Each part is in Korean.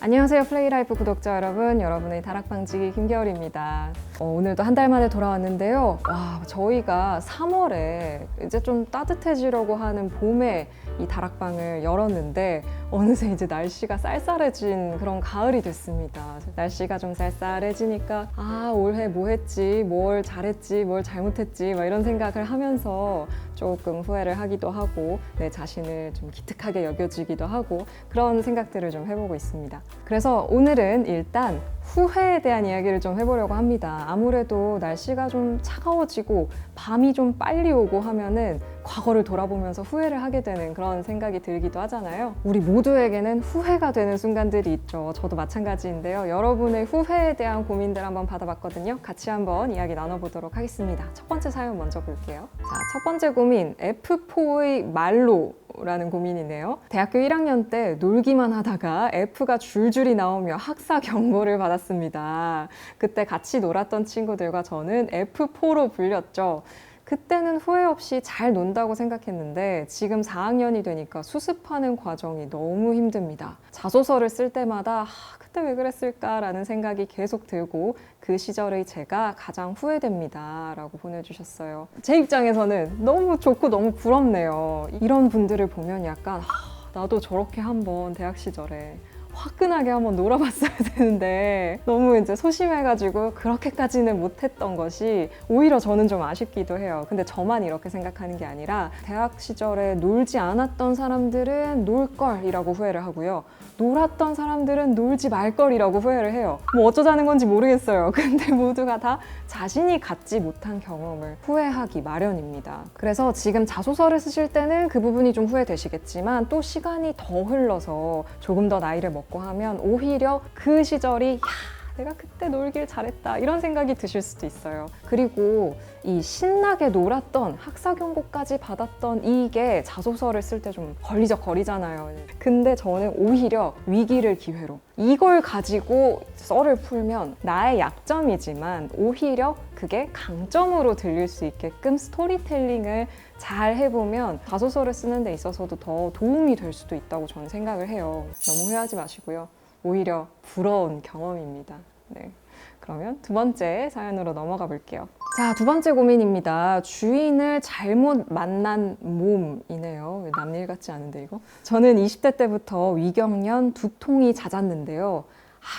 안녕하세요 플레이라이프 구독자 여러분, 여러분의 다락방지기 김겨울입니다. 오늘도 한 달 만에 돌아왔는데요. 와, 저희가 3월에 이제 좀 따뜻해지려고 하는 봄에 이 다락방을 열었는데 어느새 이제 날씨가 쌀쌀해진 그런 가을이 됐습니다. 날씨가 좀 쌀쌀해지니까 올해 뭐 했지, 뭘 잘했지, 뭘 잘못했지 막 이런 생각을 하면서 조금 후회를 하기도 하고 내 자신을 좀 기특하게 여겨지기도 하고 그런 생각들을 좀 해보고 있습니다. 그래서 오늘은 일단 후회에 대한 이야기를 좀 해보려고 합니다. 아무래도 날씨가 좀 차가워지고 밤이 좀 빨리 오고 하면은 과거를 돌아보면서 후회를 하게 되는 그런 생각이 들기도 하잖아요. 우리 모두에게는 후회가 되는 순간들이 있죠. 저도 마찬가지인데요. 여러분의 후회에 대한 고민들 한번 받아봤거든요. 같이 한번 이야기 나눠보도록 하겠습니다. 첫 번째 사연 먼저 볼게요. 자, 첫 번째 고민, F4의 말로 라는 고민이네요. 대학교 1학년 때 놀기만 하다가 F가 줄줄이 나오며 학사 경고를 받았습니다. 그때 같이 놀았던 친구들과 저는 F4로 불렸죠. 그때는 후회 없이 잘 논다고 생각했는데 지금 4학년이 되니까 수습하는 과정이 너무 힘듭니다. 자소서를 쓸 때마다 그때 왜 그랬을까라는 생각이 계속 들고 그 시절의 제가 가장 후회됩니다 라고 보내주셨어요. 제 입장에서는 너무 좋고 너무 부럽네요. 이런 분들을 보면 약간 나도 저렇게 한번 대학 시절에 화끈하게 한번 놀아봤어야 되는데 너무 이제 소심해가지고 그렇게까지는 못했던 것이 오히려 저는 좀 아쉽기도 해요. 근데 저만 이렇게 생각하는 게 아니라 대학 시절에 놀지 않았던 사람들은 놀걸이라고 후회를 하고요. 놀았던 사람들은 놀지 말걸이라고 후회를 해요. 뭐 어쩌자는 건지 모르겠어요. 근데 모두가 다 자신이 갖지 못한 경험을 후회하기 마련입니다. 그래서 지금 자소서를 쓰실 때는 그 부분이 좀 후회되시겠지만 또 시간이 더 흘러서 조금 더 나이를 먹고 하면 오히려 그 시절이 내가 그때 놀길 잘했다 이런 생각이 드실 수도 있어요. 그리고 이 신나게 놀았던 학사 경고까지 받았던 이게 자소서를 쓸 때 좀 걸리적거리잖아요. 근데 저는 오히려 위기를 기회로 이걸 가지고 썰을 풀면 나의 약점이지만 오히려 그게 강점으로 들릴 수 있게끔 스토리텔링을 잘 해보면 자소서를 쓰는 데 있어서도 더 도움이 될 수도 있다고 저는 생각을 해요. 너무 후회하지 마시고요. 오히려 부러운 경험입니다. 네. 그러면 두 번째 사연으로 넘어가 볼게요. 자, 두 번째 고민입니다. 주인을 잘못 만난 몸이네요. 남일 같지 않은데 이거? 저는 20대 때부터 위경련, 두통이 잦았는데요.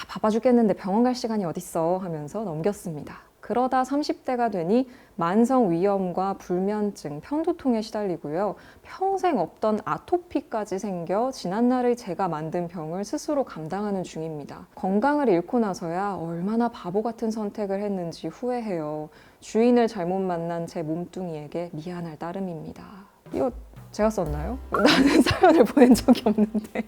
바빠 죽겠는데 병원 갈 시간이 어딨어 하면서 넘겼습니다. 그러다 30대가 되니 만성 위염과 불면증, 편두통에 시달리고요. 평생 없던 아토피까지 생겨 지난날의 제가 만든 병을 스스로 감당하는 중입니다. 건강을 잃고 나서야 얼마나 바보 같은 선택을 했는지 후회해요. 주인을 잘못 만난 제 몸뚱이에게 미안할 따름입니다. 이거 제가 썼나요? 나는 사연을 보낸 적이 없는데.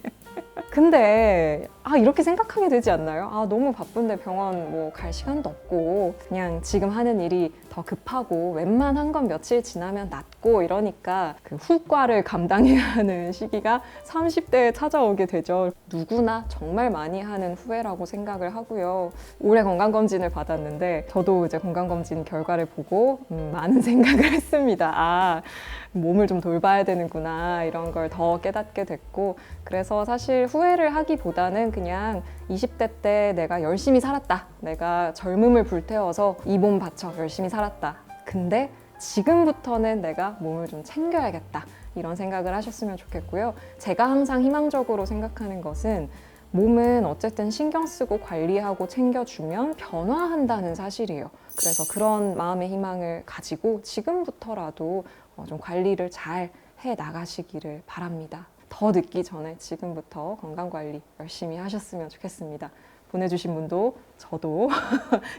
근데 이렇게 생각하게 되지 않나요? 너무 바쁜데 병원 뭐 갈 시간도 없고 그냥 지금 하는 일이 더 급하고 웬만한 건 며칠 지나면 낫고 이러니까 그 후과를 감당해야 하는 시기가 30대에 찾아오게 되죠. 누구나 정말 많이 하는 후회라고 생각을 하고요. 올해 건강검진을 받았는데 저도 이제 건강검진 결과를 보고 많은 생각을 했습니다. 몸을 좀 돌봐야 되는구나 이런 걸 더 깨닫게 됐고, 그래서 사실 후회를 하기보다는 그냥 20대 때 내가 열심히 살았다, 내가 젊음을 불태워서 이 몸 바쳐 열심히 살았다, 근데 지금부터는 내가 몸을 좀 챙겨야겠다 이런 생각을 하셨으면 좋겠고요. 제가 항상 희망적으로 생각하는 것은 몸은 어쨌든 신경 쓰고 관리하고 챙겨주면 변화한다는 사실이에요. 그래서 그런 마음의 희망을 가지고 지금부터라도 좀 관리를 잘 해 나가시기를 바랍니다. 더 늦기 전에 지금부터 건강관리 열심히 하셨으면 좋겠습니다. 보내주신 분도 저도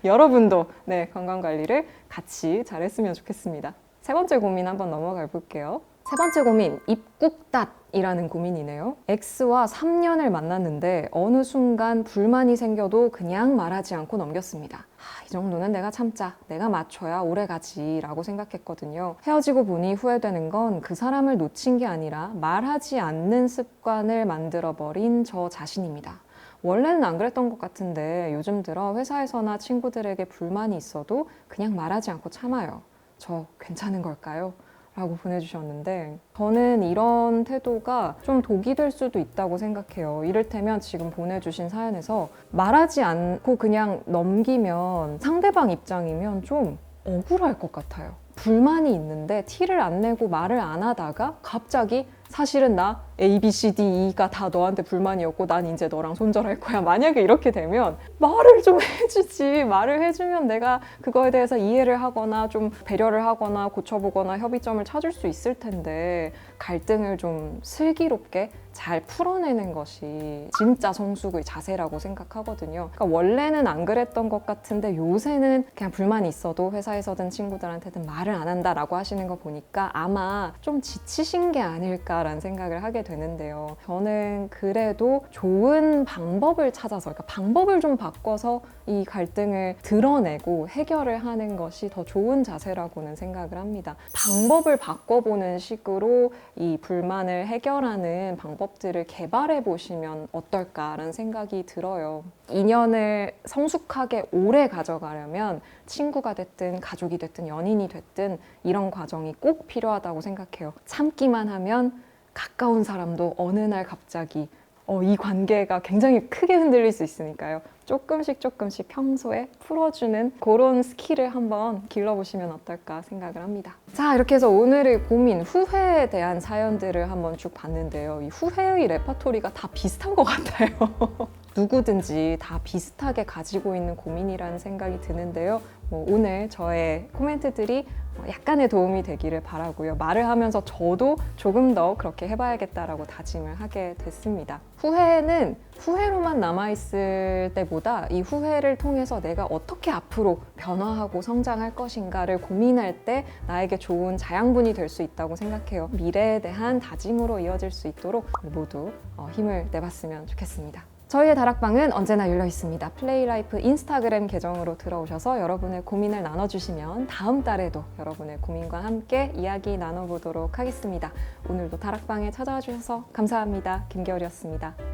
여러분도 건강관리를 같이 잘했으면 좋겠습니다. 세 번째 고민 한번 넘어가 볼게요. 세 번째 고민, 입국닷이라는 고민이네요. X와 3년을 만났는데 어느 순간 불만이 생겨도 그냥 말하지 않고 넘겼습니다. 이 정도는 내가 참자, 내가 맞춰야 오래가지 라고 생각했거든요. 헤어지고 보니 후회되는 건 그 사람을 놓친 게 아니라 말하지 않는 습관을 만들어버린 저 자신입니다. 원래는 안 그랬던 것 같은데 요즘 들어 회사에서나 친구들에게 불만이 있어도 그냥 말하지 않고 참아요. 저 괜찮은 걸까요? 라고 보내주셨는데 저는 이런 태도가 좀 독이 될 수도 있다고 생각해요. 이를테면 지금 보내주신 사연에서 말하지 않고 그냥 넘기면 상대방 입장이면 좀 억울할 것 같아요. 불만이 있는데 티를 안 내고 말을 안 하다가 갑자기 사실은 나 A, B, C, D, E가 다 너한테 불만이었고 난 이제 너랑 손절할 거야. 만약에 이렇게 되면 말을 좀 해주지. 말을 해주면 내가 그거에 대해서 이해를 하거나 좀 배려를 하거나 고쳐보거나 협의점을 찾을 수 있을 텐데 갈등을 좀 슬기롭게 잘 풀어내는 것이 진짜 성숙의 자세라고 생각하거든요. 그러니까 원래는 안 그랬던 것 같은데 요새는 그냥 불만이 있어도 회사에서든 친구들한테든 말을 안 한다라고 하시는 거 보니까 아마 좀 지치신 게 아닐까라는 생각을 하게 되는데요. 저는 그래도 좋은 방법을 찾아서, 그러니까 방법을 좀 바꿔서 이 갈등을 드러내고 해결을 하는 것이 더 좋은 자세라고는 생각을 합니다. 방법을 바꿔보는 식으로 이 불만을 해결하는 방법들을 개발해 보시면 어떨까라는 생각이 들어요. 인연을 성숙하게 오래 가져가려면 친구가 됐든 가족이 됐든 연인이 됐든 이런 과정이 꼭 필요하다고 생각해요. 참기만 하면 가까운 사람도 어느 날 갑자기 이 관계가 굉장히 크게 흔들릴 수 있으니까요. 조금씩 평소에 풀어주는 그런 스킬을 한번 길러보시면 어떨까 생각을 합니다. 자, 이렇게 해서 오늘의 고민, 후회에 대한 사연들을 한번 쭉 봤는데요. 이 후회의 레퍼토리가 다 비슷한 것 같아요. 누구든지 다 비슷하게 가지고 있는 고민이라는 생각이 드는데요. 오늘 저의 코멘트들이 약간의 도움이 되기를 바라고요. 말을 하면서 저도 조금 더 그렇게 해봐야겠다라고 다짐을 하게 됐습니다. 후회는 후회로만 남아있을 때보다 이 후회를 통해서 내가 어떻게 앞으로 변화하고 성장할 것인가를 고민할 때 나에게 좋은 자양분이 될 수 있다고 생각해요. 미래에 대한 다짐으로 이어질 수 있도록 모두 힘을 내봤으면 좋겠습니다. 저희의 다락방은 언제나 열려 있습니다. 플레이라이프 인스타그램 계정으로 들어오셔서 여러분의 고민을 나눠주시면 다음 달에도 여러분의 고민과 함께 이야기 나눠보도록 하겠습니다. 오늘도 다락방에 찾아와 주셔서 감사합니다. 김겨울이었습니다.